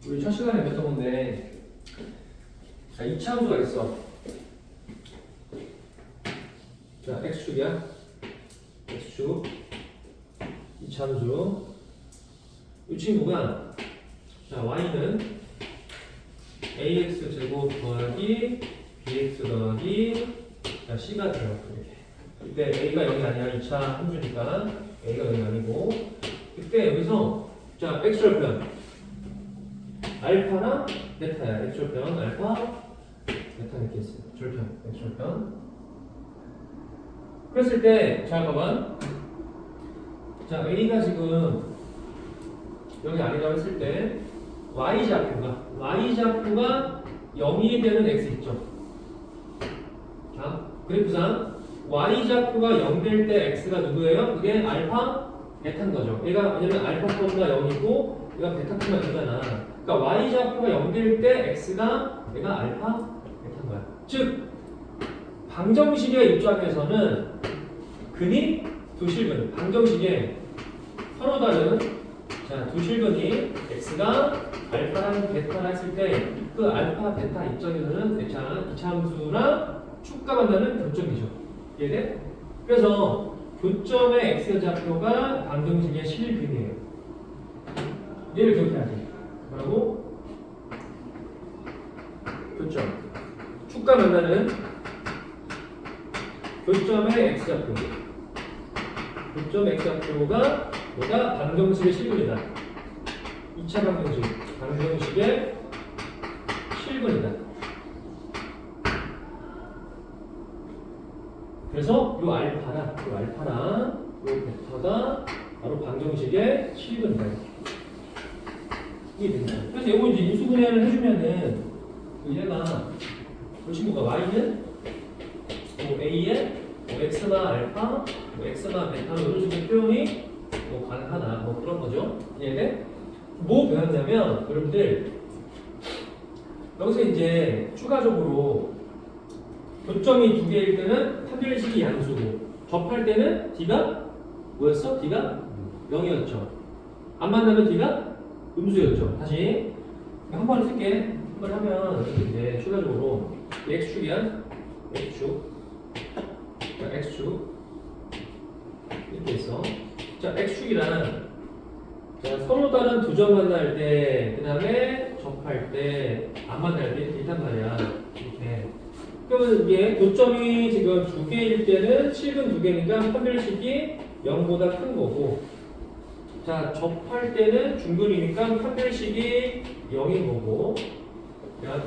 우리 첫 시간에 배웠던 건데, 자, 이차 함수가 있어. 자, x축이야. x축. 이차 함수. 이 친구가, 자, y는 ax 제곱 더하기 bx 더하기 자, c가 돼요. 이렇게. 그때 a가 0이 아니라 2차 함수니까 a가 0이 아니고, 그때 여기서 자, x절편 알파랑 베타야. x절편 알파 베타 이렇게 있어요. 절편 x절편. 그랬을 때, 자, 봐봐. 자, a가 지금 여기 아니라고 했을 때 y좌표가 0이 되는 x 있죠. 자, 그래프상 y좌표가 0 될 때 x가 누구예요? 그게 알파 베타인 거죠. 얘가 왜냐면 알파 값가 0이고 얘가 베타 값가 2잖아. 그러니까 y좌표가 0 될 때 x가 얘가 알파 베타인 거야. 즉 방정식의 입장에서는 근이 두 실근, 방정식에 서로 다른 자, 두 실근이 x가 알파랑 베타라 했을 때 그 알파 베타 입장에서는 자, 이차함수랑 축과 만나는 교점이죠. 이해돼? 그래서 교점의 x좌표가 방정식의 실근이에요. 얘를 기억해야 돼. 뭐라고? 교점. 축과 만나는 교점의 x좌표. 교점 x좌표가 뭐다? 방정식의 실근이다. 2차 방정식. 방정식의 실근이다. 그래서 요 알파랑 요 베타가 바로 방정식의 실근이다. 이게 된다. 그래서 이거 이제 인수분해를 해주면은 얘가 이 친구가 y는 a에 x나 알파, x나 베타로 이런 식의 표현이 가능하다. 그런 거죠. 이해돼? 뭐 배웠냐면 여러분들 여기서 이제 추가적으로 교점이 두 개일 때는 판별식이 양수고 접할 때는 D가 뭐였어? D가 0이었죠. 안 만나면 D가 음수였죠. 다시 한 번에 쓸게. 한 번 하면 이제 추가적으로 X축이야. X축. 자, X축. 이렇게 있어. 자, X축이란 자, 서로 다른 두 점 만날 때, 그 다음에 접할 때, 안 만날 때 이렇게 있단 말이야. 이렇게. 그러면 이게 교점이 지금 두 개일 때는 실근 두 개니까 판별식이 0보다 큰 거고, 자, 접할 때는 중근이니까 판별식이 0인 거고,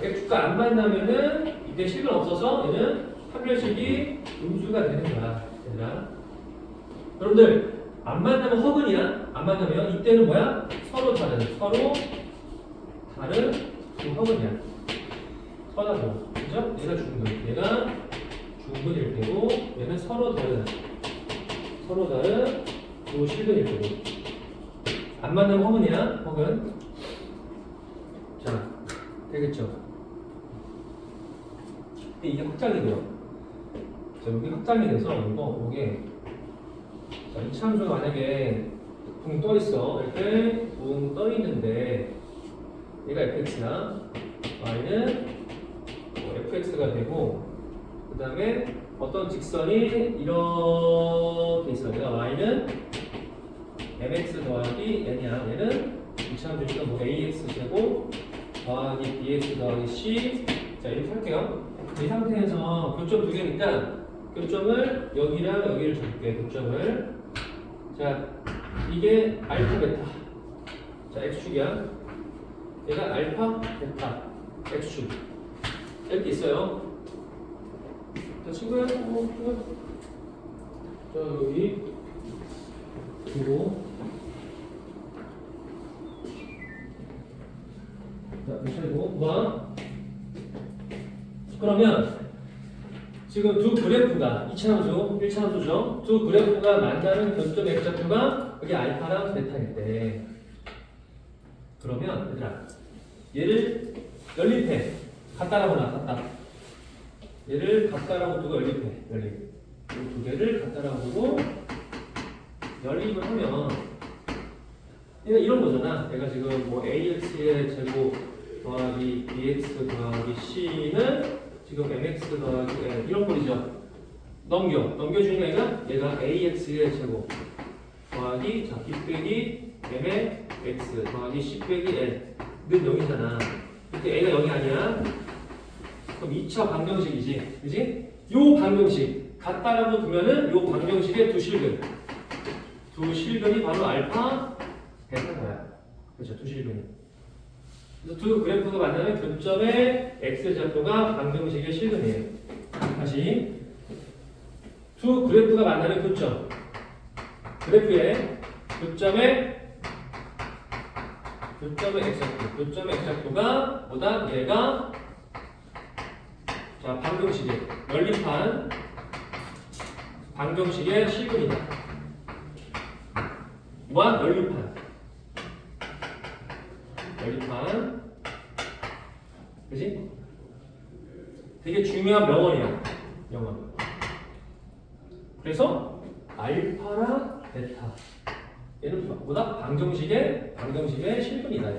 X축과 안 만나면은 이때 실근 없어서 얘는 판별식이 음수가 되는 거야. 얘들아. 여러분들, 안 만나면 허근이야? 안 만나면 이때는 뭐야? 서로 다른 그 허근이야. 서다죠. 그죠? 얘가 중근일 테고 얘는 서로 다른 그 실근일 테고 안 만나면 허근이야? 허근. 자, 되겠죠? 근데 이게 확장이 돼요. 자, 여기 확장이 돼서 이게 자, 이차 함수가 만약에 붕 떠 있어. 이렇게 붕 떠 있는데 얘가 fx야. y는 fx가 되고 그 다음에 어떤 직선이 이렇게 있어. 내가 y는 mx 더하기 n이야. 얘는 이차 함수니까 뭐 ax 제곱 더하기 bx 더하기 c. 자, 이렇게 할게요. 이 상태에서 교점 두 개니까 교점을 여기랑 여기를 줄게. 교점을. 자, 이게 알파 베타. 자, x축이야. 얘가 알파 베타 x축. 이렇게 있어요. 자, 친구야. 자, 여기 두고. 자, 미쳐고 봐. 그러면 지금 두 그래프가 2차 함수, 1차 함수죠. 두 그래프가 만나는 교점 x좌표가 여기 알파랑 베타일 때 그러면 얘들아 얘를 연립해. 같다라고 놔. 얘를 같다라고 두고 연립해. 이 두 개를 같다라고 두고 연립을 하면 이런 거잖아. 내가 지금 뭐 AX의 제곱 더하기 BX 더하기 C는 지금 MX 더하기 L 이런 꼴이죠. 넘겨주니까 얘가 AX의 제곱 더하기 자 B 빼기 M의 X 더하기 C 빼기 L는 0이잖아. 이때 A가 0이 아니야. 그럼 2차 방정식이지. 그지? 요 방정식 같다라고 두면은 요 방정식의 두 실근이 바로 알파 베타야. 그렇죠. 두 실근이. 그래서 두 그래프가 만나면 교점의 x좌표가 방정식의 실근이에요. 다시 두 그래프가 만나는 교점. 그래프의 교점의 x좌표가 뭐다? 얘가 자 방정식의 연립한 방정식의 실근이다. 와 연립한 그지? 되게 중요한 명언이야. 명언. 그래서 알파랑 베타 얘는 뭐다? 방정식의 실근이다.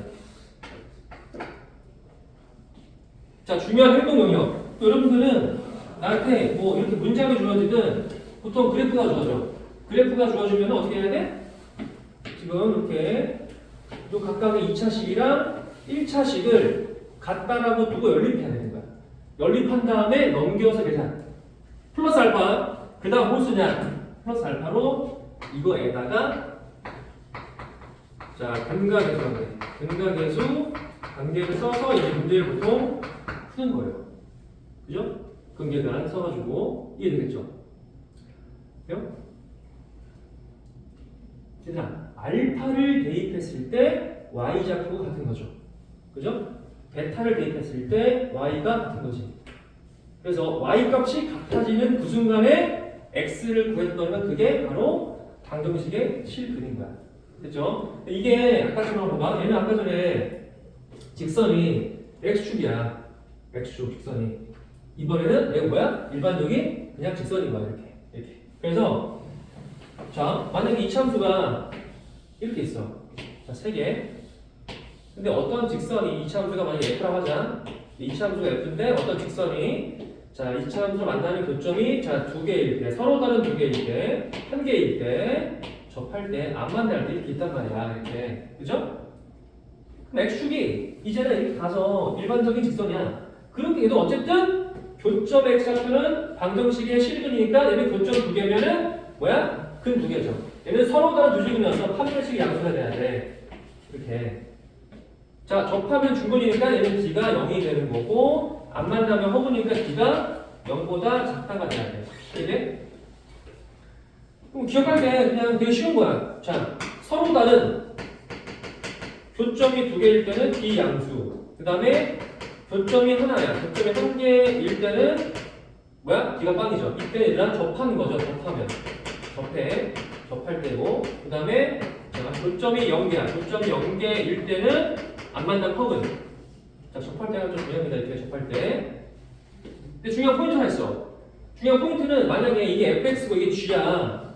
자 중요한 활동 영역. 여러분들은 나한테 뭐 이렇게 문장이 주어지든 보통 그래프가 주어져. 그래프가 주어지면 어떻게 해야 돼? 지금 이렇게 요 각각의 2차식이랑 1차식을 같다라고 두고 연립해야 되는 거야. 연립한 다음에 넘겨서 계산. 플러스 알파. 그 다음 뭐 쓰냐? 플러스 알파로 이거에다가 자 근각계수 관계를 써서 이 문제를 보통 푸는 거예요. 그죠? 근계단 써가지고 이해되겠죠? 그래요? 얘들아 알파를 대입했을 때 y좌표가 같은 거죠. 그죠? 베타를 대입했을 때 y가 같은 거지. 그래서 y 값이 같아지는 그 순간에 x를 구했던 건 그게 바로 방정식의 실근인 거야. 됐죠? 이게 아까처럼 봐봐. 얘는 아까 전에 직선이 x축이야. x축 직선이. 이번에는 얘가 뭐야? 일반적인 그냥 직선인 거야. 이렇게. 그래서 자 만약에 이차함수가 이렇게 있어. 자 3개. 근데 어떤 직선이 이차함수가 만약에 f라고 하자. 이차함수가 f인데 어떤 직선이 자 이차함수를 만나는 교점이 자 2개일 때 서로 다른 2개일 때 1개일 때 접할 때 안 만날 때 이렇게 있단 말이야. 이렇게. 그죠? 그럼 x축이 이제는 이렇게 가서 일반적인 직선이야. 그렇게 해도 어쨌든 교점 x좌표는 방정식의 실근이니까 얘는 교점 2개면은 뭐야? 근 2개죠. 얘는 서로 다른 두 식이면서 판별식이 양수가 돼야 돼. 이렇게. 자, 접하면 중근이니까 얘는 D가 0이 되는 거고, 안 만나면 허브니까 D가 0보다 작다가 돼야 돼. 이게? 그럼 기억할 게 그냥 되게 쉬운 거야. 자, 서로 다른 교점이 2개일 때는 D 양수. 그 다음에 교점이 하나야. 교점이 1개일 때는 뭐야? D가 빵이죠. 이때 얘랑 접하는 거죠. 접할 때고. 그 다음에 교점이 0개야. 교점이 0개일 때는 안 만난 컵은 자 접할 때가 좀 중요합니다. 이렇게 접할 때. 근데 중요한 포인트가 있어. 중요한 포인트는 만약에 이게 fx고 이게 g야.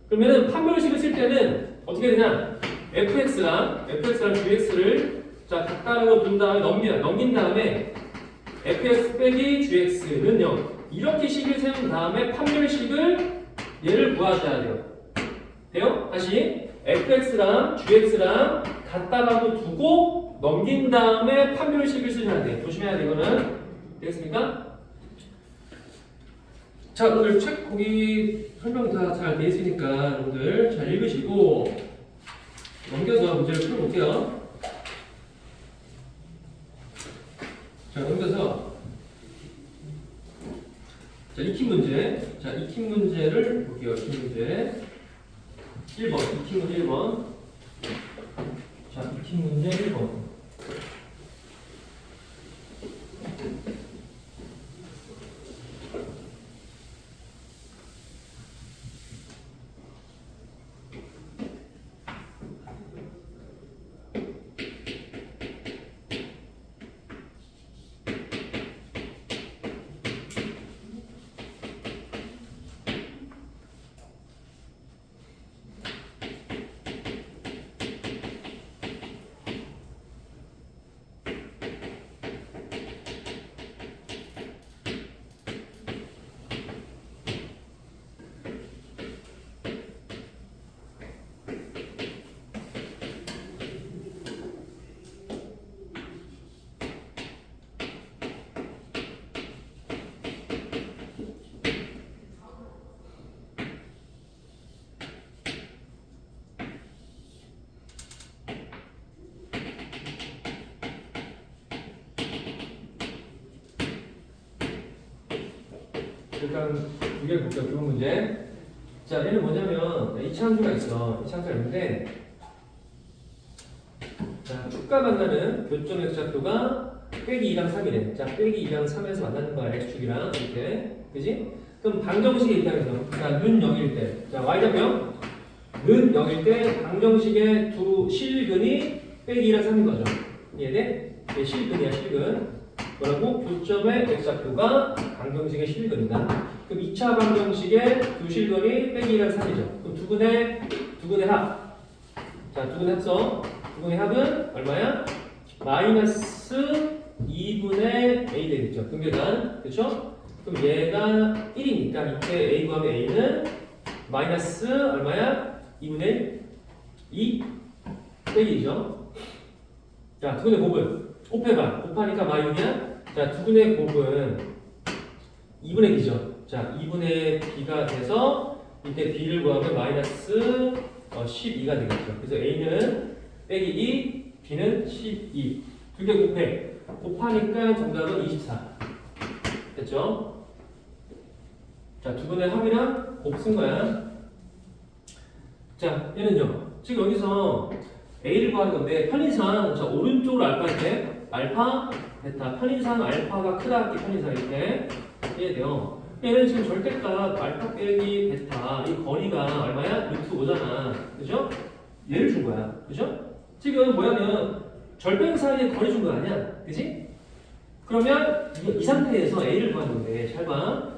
그러면은 판별식을 쓸 때는 어떻게 되냐? fx랑 gx를 자 같다라고 둔 다음에 넘긴 다음에 fx 빼기 gx는 0 이렇게 식을 세운 다음에 판별식을 얘를 구하셔야 돼요. 돼요? 다시 fx랑 gx랑 같다라고 두고 넘긴 다음에 판별식을 쓰셔야 돼. 조심해야 돼. 이거는 되겠습니까? 자 오늘 책 거기 설명 다 잘 돼 있으니까 여러분들 잘 읽으시고 넘겨서 문제를 풀어볼게요. 자 넘겨서 자 익히 문제. 자 익히 문제를 볼게요. 익히 문제 1번. 익히 문제 1번. 자 익히 문제 1번. 일단 두 개 볼게요. 좋은 문제. 자, 얘는 뭐냐면 이차함수가 있어. 이차함수가 있는데 자, 축과 만나는 교점 X좌표가 빼기 2랑 3이래. 자, 빼기 2랑 3에서 만나는 거야. X축이랑 이렇게. 그지? 그럼 방정식의 입장에서 자, 는 0일 때. 자, Y좌표요? 는 0일 때 방정식의 두 실근이 빼기 2랑 3인 거죠. 이해돼? 이게 실근이야, 실근. 뭐라고? 교점의 X좌표가 방정식의 실근이다. 그럼 2차 방정식의 두 실근이 빼기 1랑 3이죠. 그럼 두근의 합. 자, 두근의 합성. 두근의 합은 얼마야? 마이너스 2분의 A 되겠죠. 등계단. 그렇죠? 그럼 얘가 1이니까 이때 A 구하면 A는 마이너스 얼마야? 2분의 2 빼기 2죠. 자, 두근의 곱은 곱해봐. 곱하니까 마이너스야. 자, 두근의 곱은 2분의 B죠. 자, 2분의 B가 돼서 이때 B를 구하면 마이너스 12가 되겠죠. 그래서 A는 빼기 2, B는 12. 두 개 곱해. 곱하니까 정답은 24. 됐죠? 자, 두근의 합이랑 곱 쓴 거야. 자, 얘는요. 지금 여기서 A를 구하는 건데 편의상 자, 오른쪽으로 알파인데 알파, 베타. 편의상 알파가 크다 할게 편의상 이렇게 이해돼요. 얘는 지금 절대값 알파 빼기 베타 이 거리가 얼마야? 루트 5잖아. 그죠? 얘를 준 거야. 그죠? 지금 뭐냐면 절편 사이에 거리 준 거 아니야? 그지? 그러면 이 상태에서 A를 구하는 건데 잘 봐.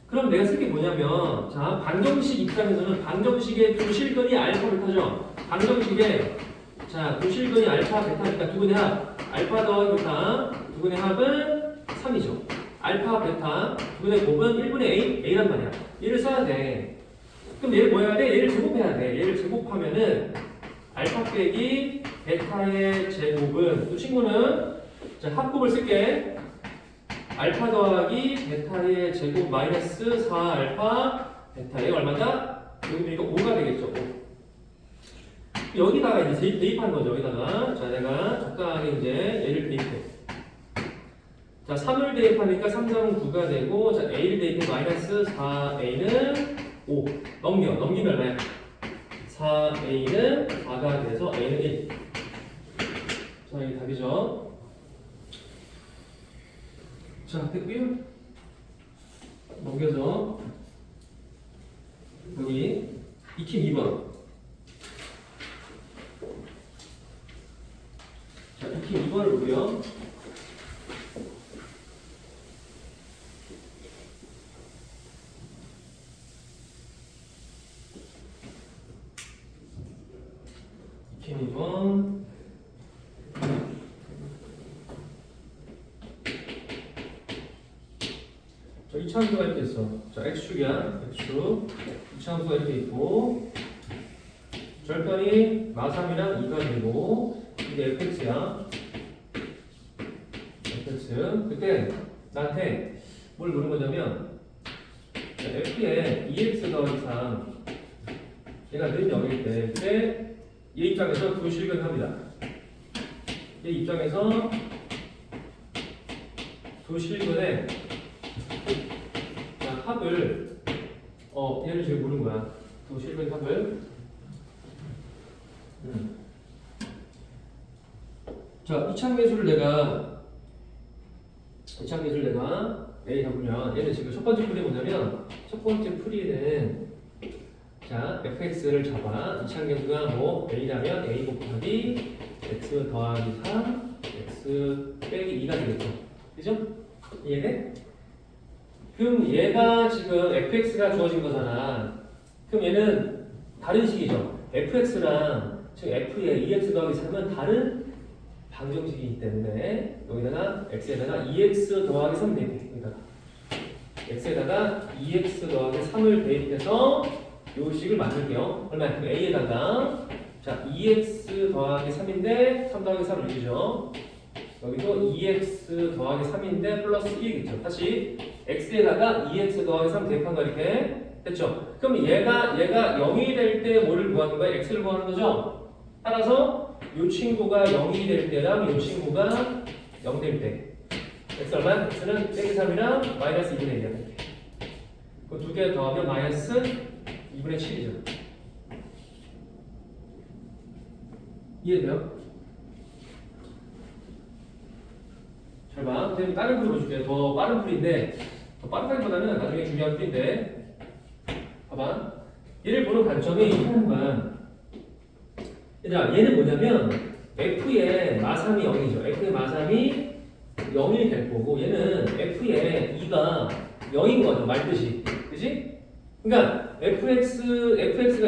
그럼 내가 쓸 게 뭐냐면 자, 방정식 입장에서는 방정식의 두 실근이 알파 베타죠. 방정식의 자, 두 실근이 알파 베타니까 두근의 합 알파 더하기 베타 두근의 합은 3이죠. 알파 베타 두근의 곱은 1분의 A란 말이야. 얘를 써야 돼. 그럼 얘를 뭐 해야 돼? 얘를 제곱해야 돼. 얘를 제곱하면은 알파 빼기 베타의 제곱은 이 친구는 자, 합곱을 쓸게. 알파 더하기 베타의 제곱 마이너스 4알파 베타 얘가 얼마다? 여기 이거 5가 되겠죠. 5. 여기다가 이제 대입하는 거죠. 여기다가 자, 내가 적당하게 이제 얘를 대입해. 자, 3을 대입하니까 3, 3은 9가 되고 자, A를 대입해 마이너스 4A는 5 넘기면 얼마야? 4A는 4가 돼서 A는 1. 자, 이게 답이죠. 자, 됐고요. 넘겨서 여기 익힘 2번. 자, 익힘 2번을 보고요. 익힘 2번. 자, 이차함수가 이렇게 있어. 자, X축이야. X축. 이차함수가 이렇게 있고, 절편이 마3이랑 2가 되고, 이게 fx야. fx. 그때 나한테 뭘 물은 거냐면, 자, f에 2x 더하기 3, 얘가 는 0일 때, 그때 얘 입장에서 두 실근합니다. 얘 입장에서 두 실근에 합을 얘를 지금 모르는 거야. 두 실근 합을. 자, 이차함계수를 내가 A 잡으면 얘는 지금 첫 번째 풀이 뭐냐면 첫 번째 풀이는 자, fx를 잡아. 이차함계수가 뭐 A라면 A 곱하기 x 더하기 3 x 빼기 2가 되겠죠. 그죠? 이해돼? 그럼 얘가 지금 fx가 주어진 거잖아. 그럼 얘는 다른 식이죠. fx랑 지금 f의 2x 더하기 3은 다른 방정식이기 때문에 여기다가 x에다가 2x 더하기 3 대입해. 여기다가 x에다가 2x 더하기 3을 대입해서 요 식을 만들게요. 얼마야? 그럼 a에다가 자 2x 더하기 3인데 3 더하기 3을 6이죠. 여기도 2x 더하기 3인데 플러스 1이겠죠. 다시 x에다가 2x 더하기 3 대입한 거 이렇게 됐죠. 그럼 얘가 0이 될 때 뭐를 구하는 거야? x를 구하는 거죠. 따라서 이 친구가 0이 될 때랑 이 친구가 0 될 때 x 얼마? x는 빼기 3이랑 마이너스 2분의 1이야. 그 두 개 더하면 마이너스 2분의 7이죠. 이해돼요? 잘 봐. 선생님 다른 풀이 보여줄게요. 더 빠른 풀인데, 더 빠르다기보다는 나중에 중요한 풀인데, 봐봐. 얘를 보는 관점이 하는 거야. 얘들아, 얘는 뭐냐면 F의 마삼이 0이죠. F의 마삼이 0이 될 거고, 얘는 F의 2가 0인 거죠. 말뜻이. 그지? 그러니까 fx가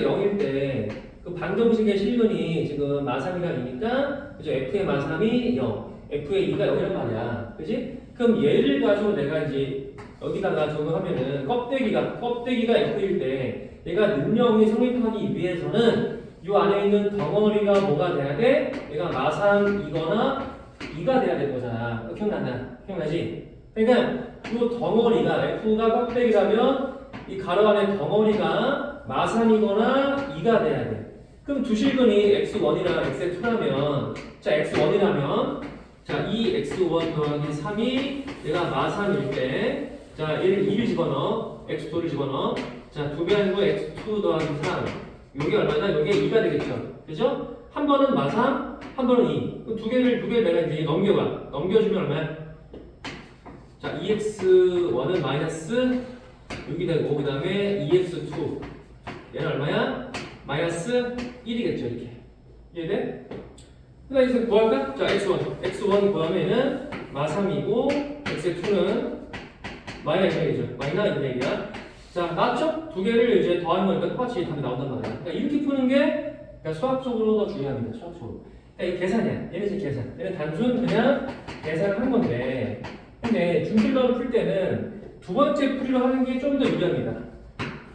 0일 때 그 방정식의 실근이 지금 마삼이가 2니까 그죠? f의 마삼이 0, f의 2가 0이란 말이야. 그지? 그럼 얘를 가지고 내가 이제 여기다가 적용하면은 껍데기가 f일 때 얘가 능력이 성립하기 위해서는 이 안에 있는 덩어리가 뭐가 돼야 돼? 얘가 마삼이거나 2가 돼야 될 거잖아. 기억나지? 그러니까 이 덩어리가 f가 껍데기라면 이 가로 안에 덩어리가 마삼이거나 2가 돼야 돼. 그럼 두 실근이 x1이랑 x2라면, 자 x1이라면, 자 이 x1 더하기 3이 얘가 마삼일 때, 자 얘를 2를 집어넣어, x2를 집어넣어, 자 두 배 아니고 x2 더하기 3, 요게 얼마나? 요게 2가 되겠죠, 그죠? 한 번은 마삼, 한 번은 2. 그 두 개를 내가 이제 넘겨주면 얼마야? 자 2x1은 마이너스 6이 되고, 그 다음에 2x2 얘는 얼마야? 마이너스 1이겠죠. 이렇게 이해돼? 그 다음에 이제 구할까? 자 x1 구하면 얘는 마3이고 x2는 마이너스 1이죠. 마이너스 1이야. 자 맞죠? 두 개를 이제 더하는 거니까 똑같이 답이 나온단 말이야. 그러니까 이렇게 푸는 게 그러니까 수학적으로 더 중요합니다. 수학적으로. 그러니까 이 계산이야. 얘는 지금 계산. 얘는 단순 그냥 계산을 한 건데, 근데 중실러를 풀 때는 두 번째 풀이로 하는 게 좀 더 유리합니다.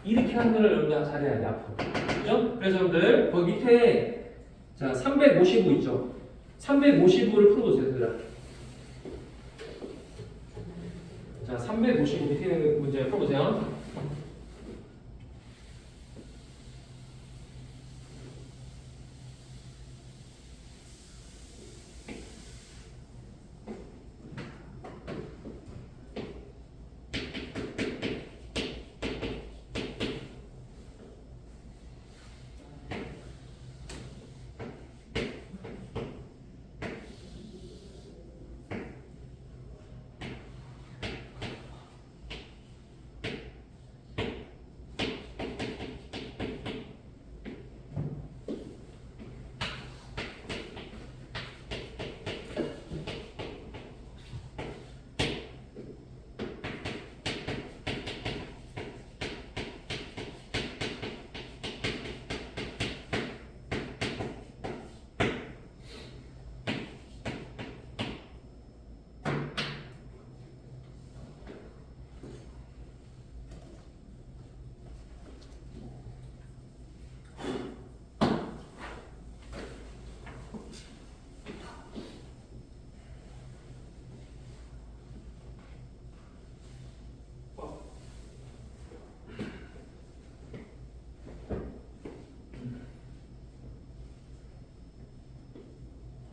이렇게 하는 거를 여러분들 잘해야 돼, 앞으로. 그죠? 그래서 여러분들, 거기 밑에, 자, 355 있죠? 355를 풀어보세요, 얘들아. 자, 355 밑에 있는 문제 풀어보세요.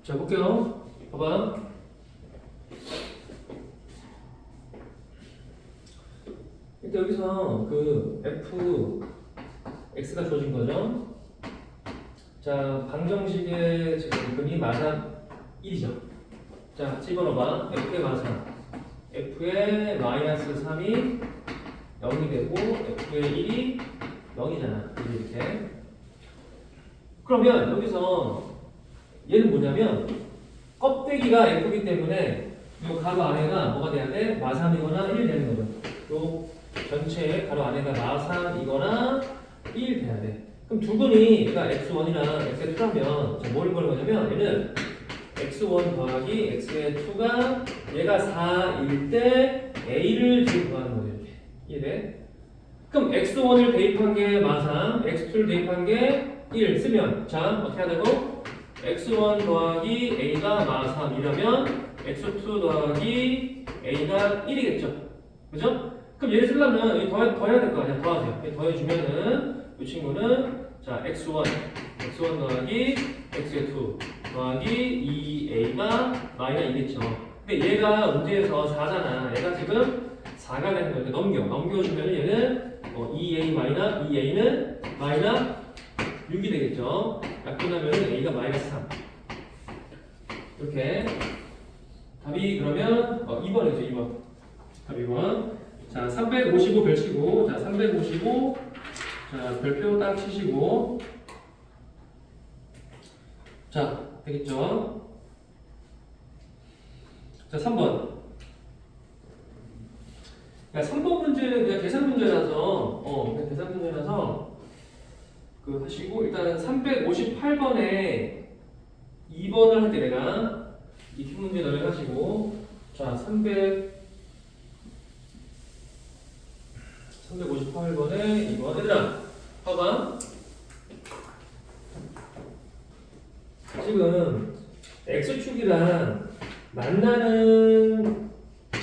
자, 볼게요. 봐봐. 일단 여기서 그 fx가 주어진 거죠. 자, 방정식의 지금 근이 마삼 1이죠. 자, 집어넣어봐. f의 마삼. f의 마이너스 3이 0이 되고, f의 1이 0이잖아. 이렇게. 그러면 여기서 얘는 뭐냐면 껍데기가 f이기 때문에 이 가로 안에가 뭐가 돼야 돼? 마3이거나 1 되는 거죠. 요 전체 가로 안에가 마3이거나 1 돼야 돼. 그럼 두 분이 그러니까 x1이랑 x2라면 뭘 보는 거냐면 얘는 x1 더하기 x2가 얘가 4일 때 a를 지금 구하는 거죠. 이렇게. 이해돼? 그럼 x1을 대입한 게 마3, x2를 대입한 게 1 쓰면 자 어떻게 해야 되고? x1 더하기 a가 마3이라면 x2 더하기 a가 1이겠죠. 그죠? 그럼 얘를 쓰려면 여기 더해야 될 거 아니야. 더하세요. 더해주면은 이 친구는 자 x1 더하기 x2 더하기 2a가 마이너스 2겠죠. 근데 얘가 문제에서 4잖아. 얘가 지금 4가 되는 거니까 넘겨주면 얘는 2a 마이너 2a는 마이너 6이 되겠죠. 약분하면 a가 마이너스 3. 이렇게 답이 그러면 2번이죠. 2번. 답 2번. 자, 355 별치고, 자, 355, 자, 별표 딱 치시고, 자, 되겠죠? 자, 3번. 야, 3번 문제는 그냥 계산 문제라서, 그냥 계산 문제라서, 하시고, 일단 358번에 2번을 할 때 내가 이 문제 너를 하시고, 자, 358번에 2번. 얘들아, 봐봐. 지금 X축이랑 만나는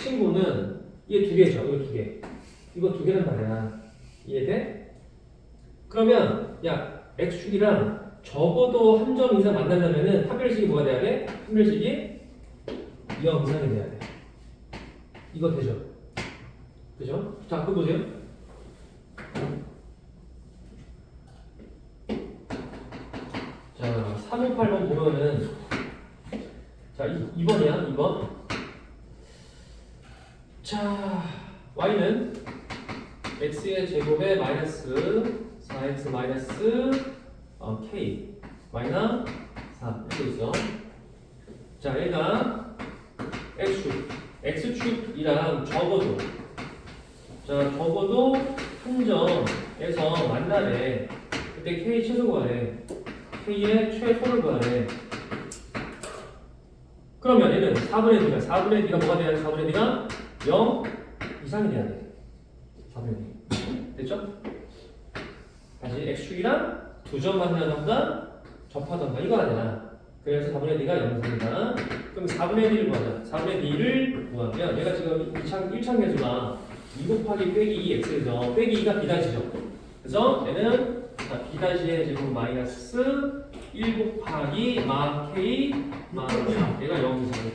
친구는 얘 두 개죠. 이거 두 개. 이거 두 개란 말이야. 이해돼? 그러면, 야, X축이랑 적어도 한 점 이상 만나려면은 판별식이 뭐가 돼야 돼? 판별식이 0 이상이 돼야 돼. 이거 되죠? 그죠? 자, 그거 보세요. 자, 358번 보면은, 자, 2번이야, 2번. 자, y는 x의 제곱에 마이너스 4x 마이너스 k 마이너스 4 이렇게 있어. 자, 얘가 x축이랑 적어도, 자, 적어도 한 점에서 만나래. 그때 k 최소 구하래. k의 최소를 구하래. 그러면 얘는 4분의 D가, 4분의 D가 뭐가 돼야 돼? 4분의 D가 0 이상이 돼야 돼. 4분의 D. 됐죠? 다시 X축이랑 두 점 만나던가 접하던가 이거 아니야. 그래서 4분의 D가 0 이상이다. 그럼 4분의 D를 구하자. 4분의 D를 구하면 얘가 지금 1창 계수가 2 곱하기 빼기 2x에서 빼기 2가 B'죠. 그래서 얘는 B-의 제곱 마이너스 1 곱하기 마 K 마 4. 얘가 0 이상이야.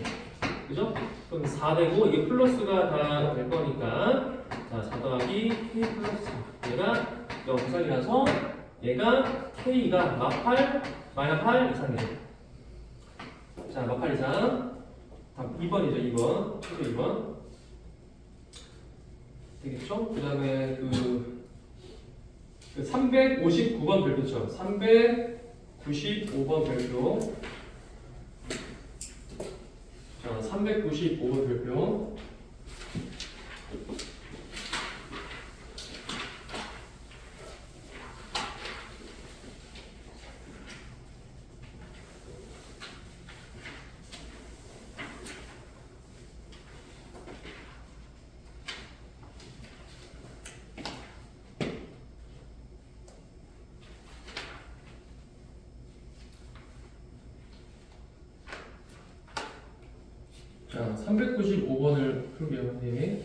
그죠? 그럼 4 되고 이게 플러스가 다 될 거니까 자, 4 더하기 K 플러스 4. 얘가 0 이상이라서 얘가 K가 마8 마이너스 8 이상이죠. 자, 마8 이상. 다음 2번이죠. 2번. 최소 2번. 되겠죠? 그 다음에 359번 별표죠. 395번 별표. 자, 395번 별표. 자, 395번을 풀게요, 선생님이.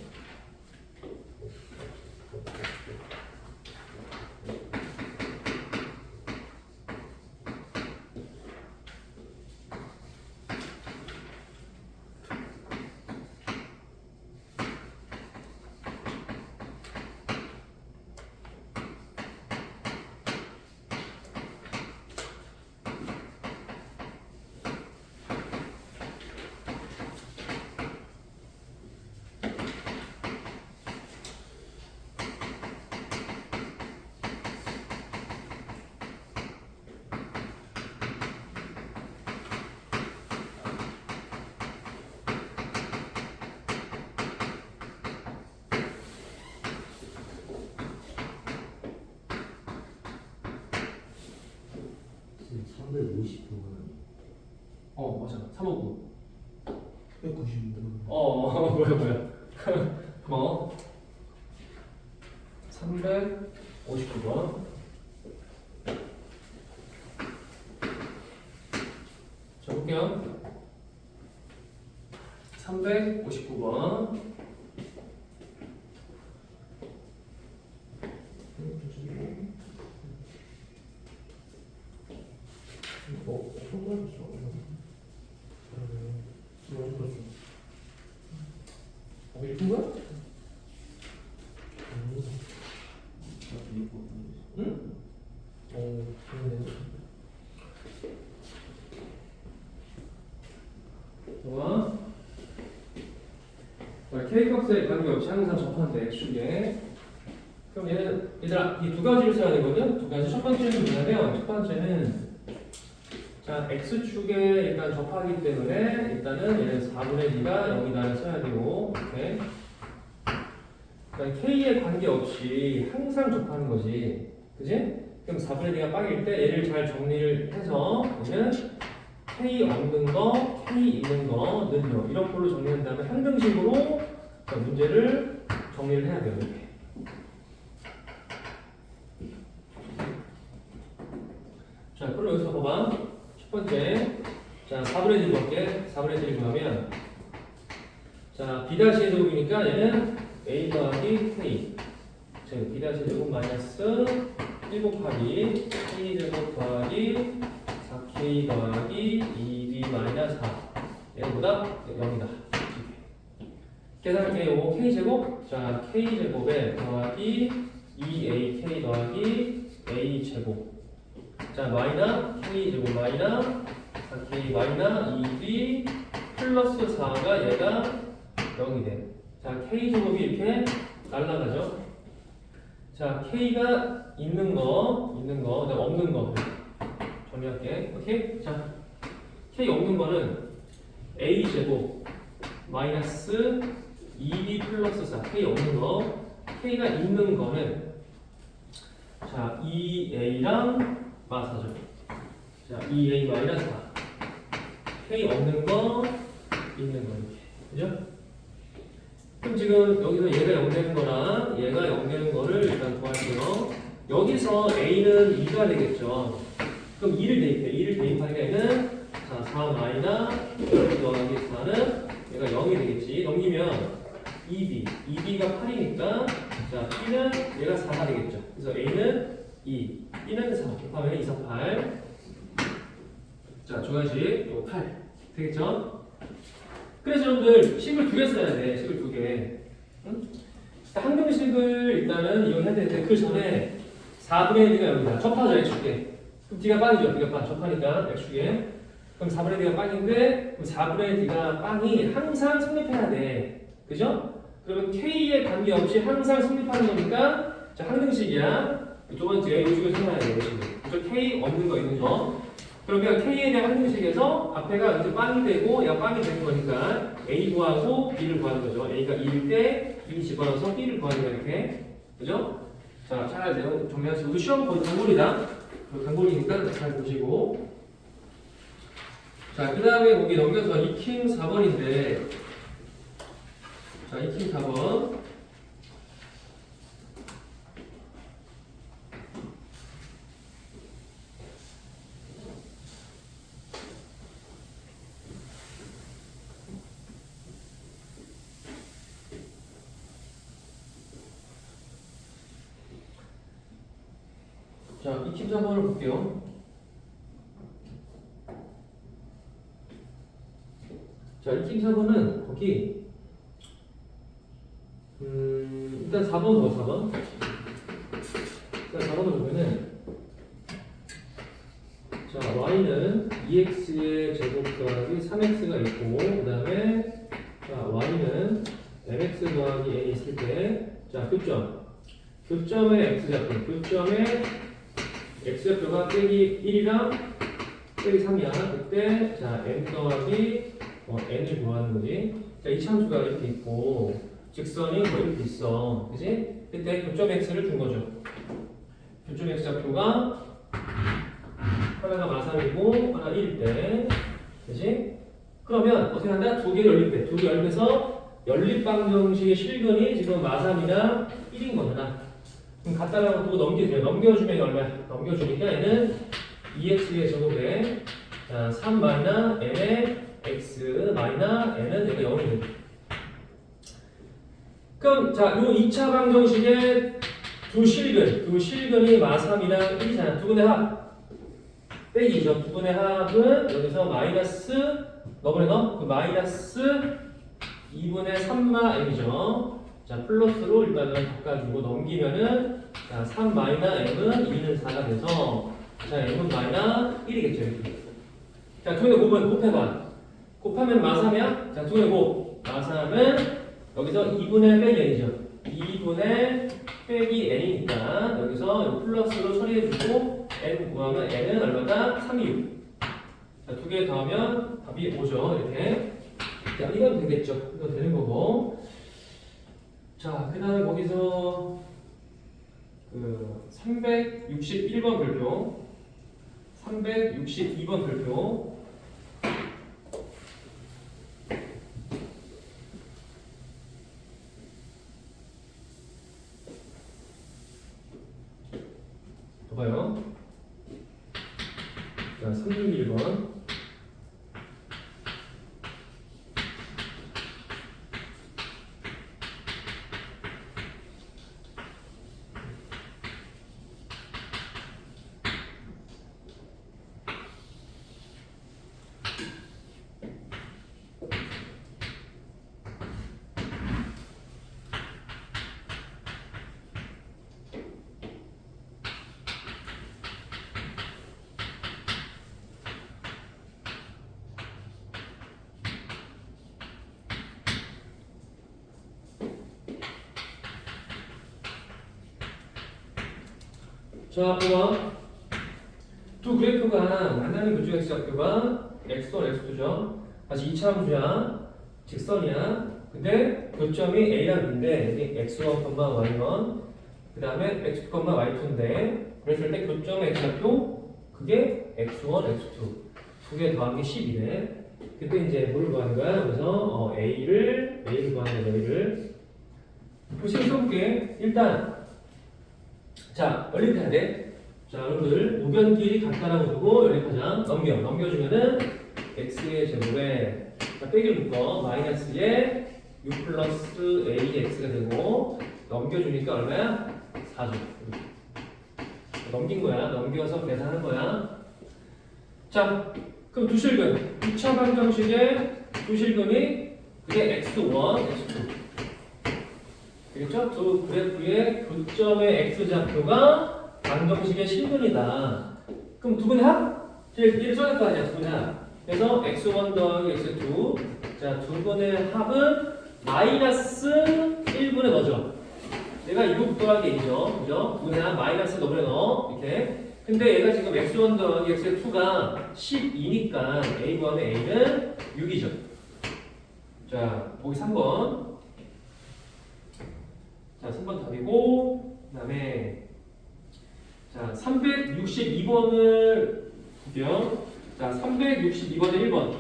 맞아. 359. 190인데. 뭐야. 뭐? 359번. 자, 볼게요. 359번. 읽은 거야? 좋아. K값에 관계없이 항상 접한대 X축에. 그럼 얘들아 이 두 가지를 써야 되거든. 두 가지. 첫 번째는 뭐냐면 첫 번째는 자 X축에 일단 접하기 때문에 일단은 얘는 4분의 D가 0이다를 써야 되고 이렇게. 그러니까 K에 관계없이 항상 접하는 거지. 그지? 그럼 4분의 D가 빵일 때 얘를 잘 정리를 해서 얘는 K 없는 거, K 있는 거, 는요 이런 걸로 정리한 다음에 항등식으로 문제를 정리를 해야 돼요. 이렇게. 자, 그럼 여기서 봐봐. 첫 번째, 자 4분의 1 볼게. 4분의 1 구하면 자 B-의 제곱이니까 얘는 A 더하기 K 즉 B-의 제곱 마이너스 1 곱하기 K 제곱 더하기 4K 더하기 2B 마이너스 4 얘보다 0이다. 계산할게요. K제곱 자 K제곱에 더하기 2AK 더하기 A제곱 자 마이너 K제곱 마이너 4K 마이너 2B 플러스 4가 얘가 0이 돼. 자 K제곱이 이렇게 날라가죠. 자 K가 있는 거 그다음 없는 거 정리할게. 오케이? 자 K 없는 거는 A제곱 마이너스 2B 플러스 4 K 없는 거 K가 있는 거는 자 2A랑 마사죠. 자 2A 마이너스 4 K 없는 거 있는 거 이렇게 그죠? 그럼 지금 여기서 얘가 0 되는 거랑 얘가 0 되는 거를 일단 구할게요. 여기서 A는 2가 되겠죠. 그럼 2를 대입해. 2를 대입하니까 얘는 자 4 마이너 2 더하기 4는 얘가 0이 되겠지. 넘기면 2B가 8이니까 자 B는 얘가 4가 되겠죠. 그래서 A는 2, B는 4 곱하면 2, 4, 8 자 두 가지 이거 8 되겠죠? 그래서 여러분들 식을 두 개 써야 돼. 식을 두 개. 응? 항등식을 일단은 이용해야 되는데 그 전에 4분의 1가 여기다 접하죠. X축에. 그럼 D가 빵이죠. D가 빵. 접하니까 X축에. 그럼 4분의 D가 빵인데 그럼 4분의 D가 빵이 항상 성립해야 돼. 그죠? 그러면 K에 관계없이 항상 성립하는 거니까 자 항등식이야. 두 번째 요식을 생각해야 돼요. 요식을. K 없는 거 있는 거. 그러면 K에 대한 항등식에서 앞에가 이제 빵이 되고 얘가 빵이 되는 거니까 A 구하고 B를 구하는 거죠. A가 2일 때 B 집어넣어서 B를 구하는 거 이렇게. 그죠? 자, 잘 내용 정리하시고 이거 시험 거의 단골이다. 단골이니까 잘 보시고. 자, 그 다음에 거기 넘겨서 익힘 4번인데 자, 익힘 4번 자, 익힘 4번을 볼게요. 자, 익힘 4번은 거기 일단 4번 더 4번. 일단 4번을 보면은 자, y는 2x의 제곱 더하기 3x가 있고 그 다음에 자, y는 mx 더하기 n 있을 때 자, 교점의 x좌표 교점의 x좌표가 빼기 1이랑 빼기 3이야. 그때 자, m 더하기 n을 구하는 거지. 자, 이 참수가 이렇게 있고 직선이 뭐 이렇게 있어. 그지? 그때 교점 x를 준 거죠. 교점 x좌표가 하나가 마삼이고 하나 1일 때. 그지? 그러면 어떻게 한다? 두 개 열릴 때. 두 개 열면서 연립방정식의 실근이 지금 마삼이랑 1인 거잖아. 그럼 갖다가 두고 넘기세요. 넘겨주면 얼마야? 넘겨주니까 얘는 2x의 제곱에 3 마이너 n의 x 마이너 n은 얘가 0이 됩니다. 그럼 자, 요 2차 방정식의 두 실근이 마3이랑 1이잖아. 두 분의 합 빼기죠. 두 분의 합은 여기서 마이너스 그 마이너스 2분의 3마 m이죠. 자, 플러스로 일단은 바꿔주고 넘기면은 자, 3 마이너 m은 2는 4가 돼서 자, n분 마이너스 1이겠죠. 이렇게. 자, 2분의 곱은 곱해봐. 곱하면 마삼이야. 자, 2분의 곱. 마삼은 여기서 2분의 빼기 n이죠. 2분의 빼기 n이니까 여기서 플러스로 처리해주고 n 구하면 n은 얼마다? 326. 자, 두 개 더하면 답이 5죠. 이렇게. 자, 이건 되겠죠. 이건 되는 거고. 자, 그 다음에 거기서 그 361번 별표, 362번 별표. 봐봐요. 자, 361번. 자, 보면 두 그래프가 만나는 교중 x좌표가 x1, x2죠. 다시 2차 함수야. 직선이야. 근데 교점이 a랑 b인데 여기 x1, y1 그 다음에 x2, y2인데 그랬을 때 교점의 x좌표 그게 x1, x2 두 개 더한 게 10이네. 그때 이제 뭘 구하는 거야? 그래서 A를 구하는 거야. A를 표시를 써볼게. 일단 자, 연립해야 돼. 자, 여러분들 우변끼리 같다라고 두고 연립하자. 넘겨주면은 x의 제곱에 자, 빼기를 묶어 마이너스에 6 플러스 ax가 되고 넘겨주니까 얼마야? 4죠. 넘긴 거야. 넘겨서 계산하는 거야. 자, 그럼 두실근 2차 방정식의 두실근이 그게 x1, x2 되겠죠? 두 그래프의 교점의 x좌표가 방정식의 실근이다. 그럼 두 분의 합? 얘를 써낼 거 아니야, 두 분의 합. 그래서 x1 더하기 x2 자, 두 분의 합은 마이너스 1분의 너죠. 얘가 2분 더하기 1이죠. 그죠? 두 분의 합 마이너스 너분의 너 이렇게. 근데 얘가 지금 x1 더하기 x2가 12니까 a 구하면 a는 6이죠. 자, 보기 3번. 자, 3번 답이고, 그 다음에, 자, 362번을 볼게요. 자, 362번에 1번.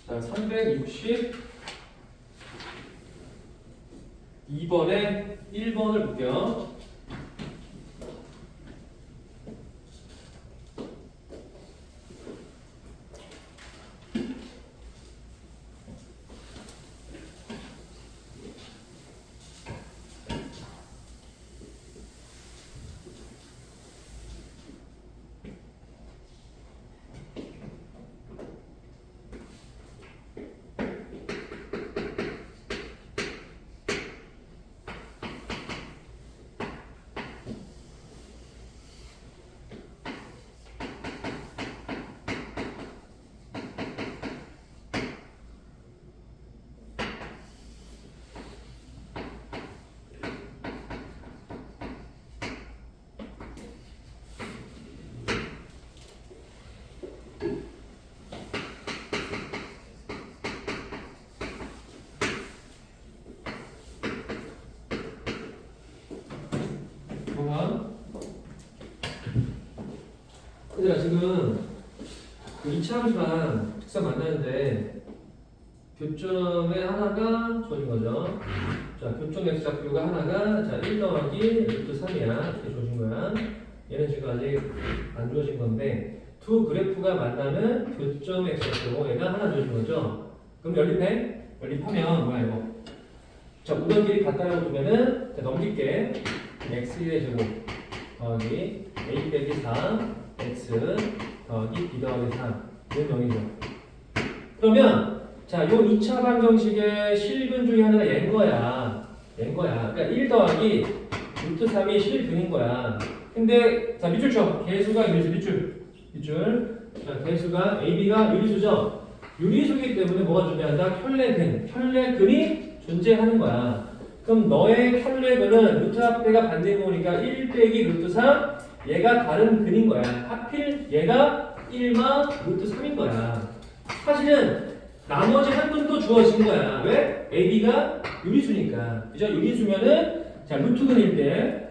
자, 362번에 1번을 볼게요. 얘들아, 지금 그 2차 함수랑 직선 만나는데 교점의 하나가 주어진 거죠. 자, 교점 x좌표가 하나가 자, 1 더하기 루트 3이야. 이렇게 주어진 거야. 얘는 지금 아직 안 주어진 건데 두 그래프가 만나는 교점 x좌표 얘가 하나 주어진 거죠. 그럼 연립해? 연립하면 뭐야 이거? 자, 우변끼리 같다라고 두면은 자, 넘길게. x의 제곱 더하기 a 빼기 4 x 더하기 b 더하기 3 이건 0이죠. 그러면 자, 요 2차 방정식의 실근 중에 하나가 얘인 거야. 그러니까 1 더하기 루트 3이 실근인 거야. 근데 자 밑줄 쳐. 개수가 유리수 밑줄. 자 개수가 AB가 유리수죠. 유리수이기 때문에 뭐가 존재한다? 켤레근이 존재하는 거야. 그럼 너의 켤레근은 루트 앞에가 반대문이니까 1 빼기 루트 3 얘가 다른 근인 거야. 하필 얘가 1마 루트 3인 거야. 사실은 나머지 한 근도 주어진 거야. 왜? AB가 유리수니까. 그죠? 유리수면은 자 루트근일 때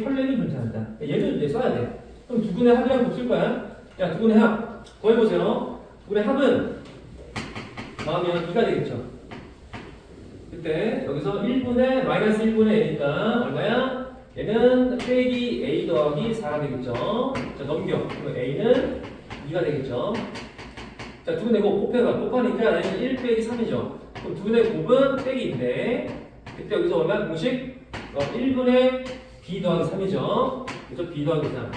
켤레는 존재한다. 얘도 이제 써야 돼. 그럼 두 근의 합이랑 곱쓸 거야. 자, 두 근의 합. 더해보세요. 두 근의 합은 더하면 2가 되겠죠. 그때 여기서 1분의 마이너스 1분의 a니까 얼마야? 얘는 빼기 a 더하기 4가 되겠죠. 자, 넘겨. 그럼 a는 2가 되겠죠. 자, 두 근의 곱 곱하니까 얘는 1 빼기 3이죠. 그럼 두 근의 곱은 빼기인데 그때 여기서 얼마? 공식? 1분의 b 더하기 3이죠. 그래서 b 더하기 3.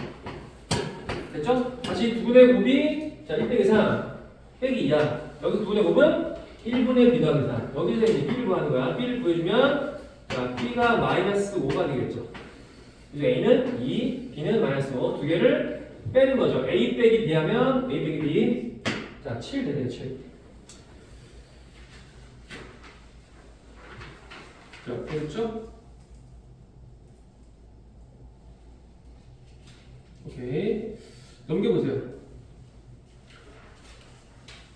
됐죠? 다시 두 분의 곱이 자 1 빼기 3 빼기 2야. 여기서 두 분의 곱은 1분의 b 더하기 4. 여기서 이제 b를 구하는 거야. b를 구해주면 자 b가 마이너스 5가 되겠죠. 그래서 a는 2, b는 마이너스 5. 두 개를 빼는 거죠. a 빼기 b 하면 a 빼기 b 자 7 되네요. 7. 자 됐죠? 오케이. 넘겨보세요.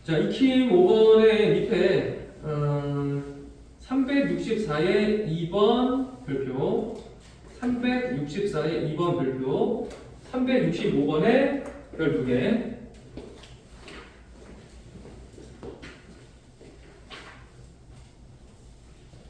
자, 익힘 5번의 밑에 364의 2번 별표 364의 2번 별표 365번의 별 2개